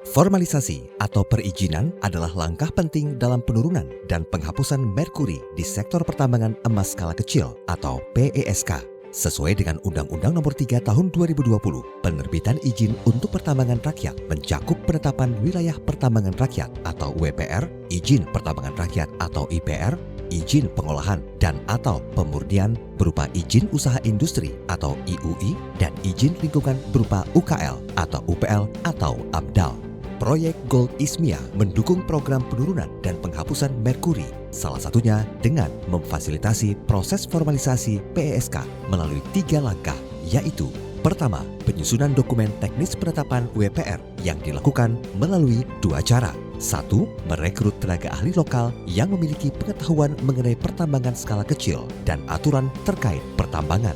Formalisasi atau perizinan adalah langkah penting dalam penurunan dan penghapusan merkuri di sektor pertambangan emas skala kecil atau PESK. Sesuai dengan Undang-Undang Nomor 3 Tahun 2020, penerbitan izin untuk pertambangan rakyat mencakup penetapan wilayah pertambangan rakyat atau WPR, izin pertambangan rakyat atau IPR, izin pengolahan dan atau pemurnian berupa izin usaha industri atau IUI, dan izin lingkungan berupa UKL atau UPL atau AMDAL. Proyek Gold Ismia mendukung program penurunan dan penghapusan merkuri, salah satunya dengan memfasilitasi proses formalisasi PESK melalui 3 langkah, yaitu: pertama, penyusunan dokumen teknis penetapan WPR yang dilakukan melalui 2 cara. 1. Merekrut tenaga ahli lokal yang memiliki pengetahuan mengenai pertambangan skala kecil dan aturan terkait pertambangan.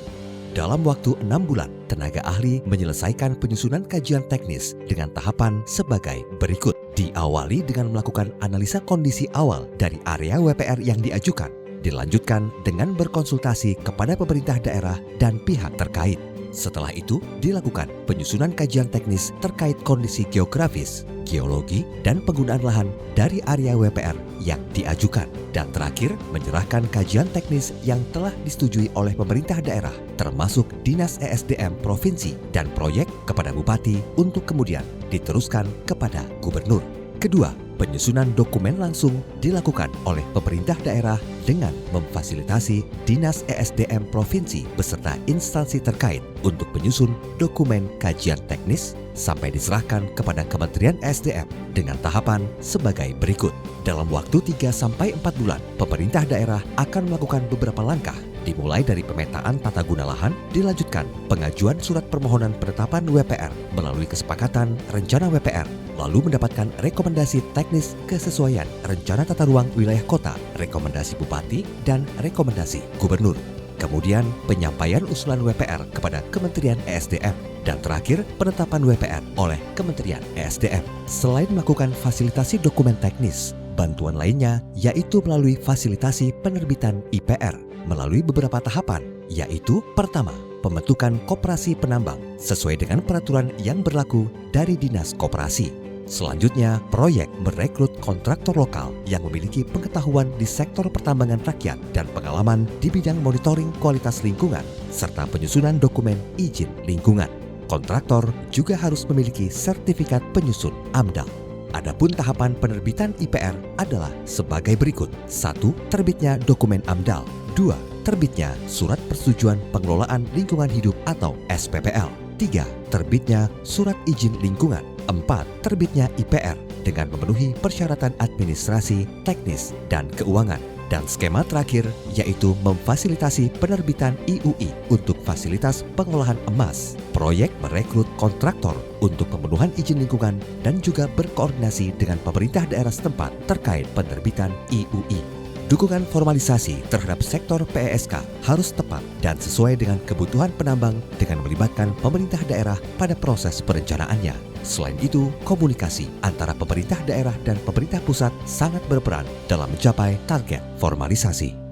Dalam waktu 6 bulan, tenaga ahli menyelesaikan penyusunan kajian teknis dengan tahapan sebagai berikut. Diawali dengan melakukan analisa kondisi awal dari area WPR yang diajukan. Dilanjutkan dengan berkonsultasi kepada pemerintah daerah dan pihak terkait. Setelah itu, dilakukan penyusunan kajian teknis terkait kondisi geografis, geologi, dan penggunaan lahan dari area WPR yang diajukan. Dan terakhir, menyerahkan kajian teknis yang telah disetujui oleh pemerintah daerah, termasuk Dinas ESDM Provinsi dan proyek kepada Bupati untuk kemudian diteruskan kepada Gubernur. Kedua, penyusunan dokumen langsung dilakukan oleh pemerintah daerah dengan memfasilitasi Dinas ESDM Provinsi beserta instansi terkait untuk menyusun dokumen kajian teknis sampai diserahkan kepada Kementerian ESDM dengan tahapan sebagai berikut. Dalam waktu 3-4 bulan, pemerintah daerah akan melakukan beberapa langkah, dimulai dari pemetaan tata guna lahan, dilanjutkan pengajuan surat permohonan penetapan WPR melalui kesepakatan rencana WPR, lalu mendapatkan rekomendasi teknis kesesuaian rencana tata ruang wilayah kota, rekomendasi bupati, dan rekomendasi gubernur. Kemudian penyampaian usulan WPR kepada Kementerian ESDM, dan terakhir penetapan WPR oleh Kementerian ESDM. Selain melakukan fasilitasi dokumen teknis, bantuan lainnya yaitu melalui fasilitasi penerbitan IPR melalui beberapa tahapan, yaitu: pertama, pembentukan koperasi penambang sesuai dengan peraturan yang berlaku dari Dinas Koperasi. Selanjutnya, proyek merekrut kontraktor lokal yang memiliki pengetahuan di sektor pertambangan rakyat dan pengalaman di bidang monitoring kualitas lingkungan, serta penyusunan dokumen izin lingkungan. Kontraktor juga harus memiliki sertifikat penyusun AMDAL. Adapun tahapan penerbitan IPR adalah sebagai berikut: 1. Terbitnya dokumen AMDAL. 2. Terbitnya Surat Persetujuan Pengelolaan Lingkungan Hidup atau SPPL. 3. Terbitnya Surat Izin Lingkungan. 4. Terbitnya IPR dengan memenuhi persyaratan administrasi, teknis, dan keuangan. Dan skema terakhir yaitu memfasilitasi penerbitan IUI untuk fasilitas pengolahan emas. Proyek merekrut kontraktor untuk pemenuhan izin lingkungan dan juga berkoordinasi dengan pemerintah daerah setempat terkait penerbitan IUI. Dukungan formalisasi terhadap sektor PESK harus tepat dan sesuai dengan kebutuhan penambang dengan melibatkan pemerintah daerah pada proses perencanaannya. Selain itu, komunikasi antara pemerintah daerah dan pemerintah pusat sangat berperan dalam mencapai target formalisasi.